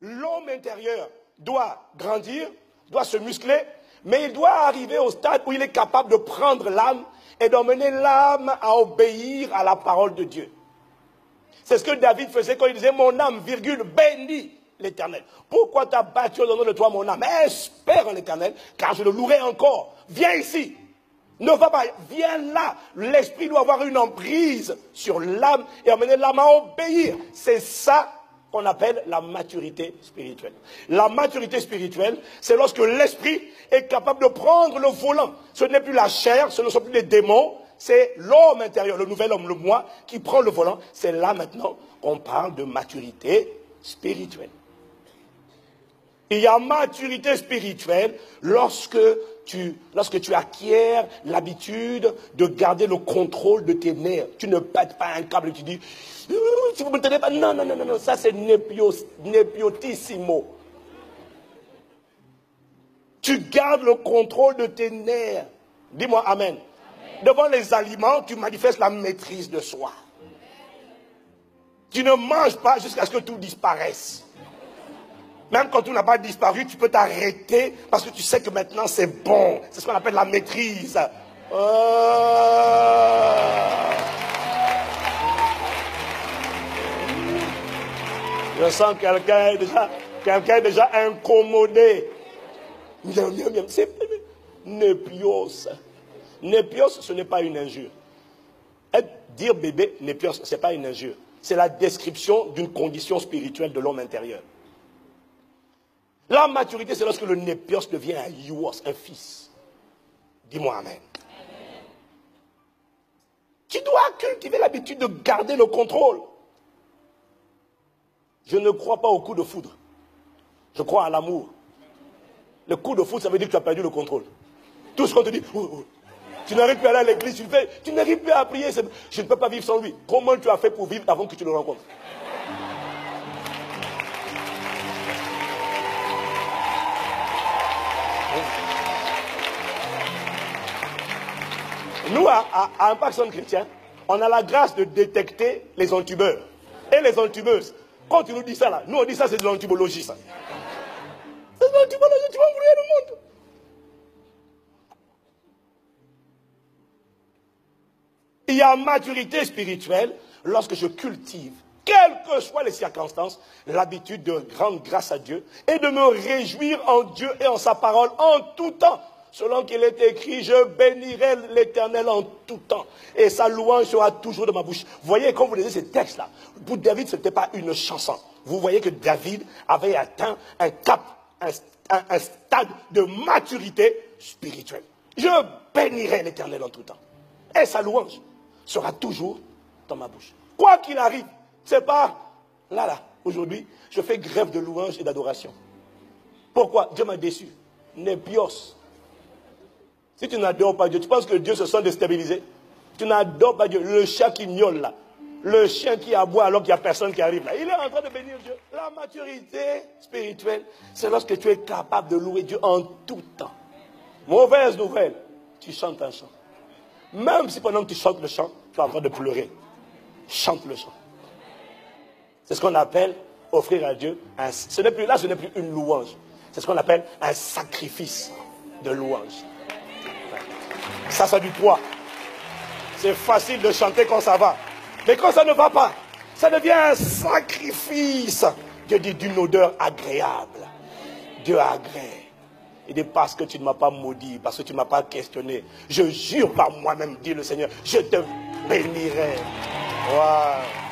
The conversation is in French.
L'homme intérieur doit grandir, doit se muscler, mais il doit arriver au stade où il est capable de prendre l'âme et d'emmener l'âme à obéir à la parole de Dieu. C'est ce que David faisait quand il disait « Mon âme, virgule, bénis l'Éternel. Pourquoi t'as battu au nom de toi, mon âme? Espère en l'Éternel, car je le louerai encore. Viens ici. Ne va pas, viens là. » L'esprit doit avoir une emprise sur l'âme et emmener l'âme à obéir. C'est ça qu'on appelle la maturité spirituelle. La maturité spirituelle, c'est lorsque l'esprit est capable de prendre le volant. Ce n'est plus la chair, ce ne sont plus les démons, c'est l'homme intérieur, le nouvel homme, le moi, qui prend le volant. C'est là maintenant qu'on parle de maturité spirituelle. Il y a maturité spirituelle lorsque tu acquiers l'habitude de garder le contrôle de tes nerfs. Tu ne pètes pas un câble et tu dis, si vous ne me tenez pas, non, ça c'est népiotissimo. Tu gardes le contrôle de tes nerfs. Dis-moi amen. Devant les aliments, tu manifestes la maîtrise de soi. Tu ne manges pas jusqu'à ce que tout disparaisse. Même quand tout n'a pas disparu, tu peux t'arrêter parce que tu sais que maintenant c'est bon. C'est ce qu'on appelle la maîtrise. Je sens quelqu'un est déjà incommodé. C'est népios. Népios, ce n'est pas une injure. Dire bébé, népios, ce n'est pas une injure. C'est la description d'une condition spirituelle de l'homme intérieur. La maturité, c'est lorsque le népios devient un ios, un fils. Dis-moi amen. Tu dois cultiver l'habitude de garder le contrôle. Je ne crois pas au coup de foudre. Je crois à l'amour. Le coup de foudre, ça veut dire que tu as perdu le contrôle. Tout ce qu'on te dit, tu n'arrives plus à aller à l'église, tu n'arrives plus à prier, je ne peux pas vivre sans lui. Comment tu as fait pour vivre avant que tu le rencontres? Nous, à Impact Centre Chrétien, on a la grâce de détecter les entubeurs et les entubeuses. Quand tu nous dis ça là, nous on dit ça c'est de l'antibologie ça. C'est de l'antibologie, tu vas embrouiller le monde. Il y a maturité spirituelle lorsque je cultive, quelles que soient les circonstances, l'habitude de rendre grâce à Dieu et de me réjouir en Dieu et en sa parole en tout temps. Selon qu'il est écrit, je bénirai l'Éternel en tout temps. Et sa louange sera toujours dans ma bouche. Vous voyez, quand vous lisez ces textes-là, pour David, ce n'était pas une chanson. Vous voyez que David avait atteint un cap, un stade de maturité spirituelle. Je bénirai l'Éternel en tout temps. Et sa louange sera toujours dans ma bouche. Quoi qu'il arrive, c'est pas, là, aujourd'hui, je fais grève de louange et d'adoration. Pourquoi? Dieu m'a déçu. Népios. Si tu n'adores pas Dieu, tu penses que Dieu se sent déstabilisé? Tu n'adores pas Dieu. Le chat qui miaule là, le chien qui aboie alors qu'il n'y a personne qui arrive là, il est en train de bénir Dieu. La maturité spirituelle, c'est lorsque tu es capable de louer Dieu en tout temps. Mauvaise nouvelle, tu chantes un chant. Même si pendant que tu chantes le chant, tu es en train de pleurer. Chante le chant. C'est ce qu'on appelle offrir à Dieu. Ce n'est plus une louange. C'est ce qu'on appelle un sacrifice de louange. Ça a du poids. C'est facile de chanter quand ça va. Mais quand ça ne va pas, ça devient un sacrifice. Dieu dit d'une odeur agréable. Dieu agrée. Il dit parce que tu ne m'as pas maudit, parce que tu ne m'as pas questionné. Je jure par moi-même, dit le Seigneur, je te bénirai. Wow.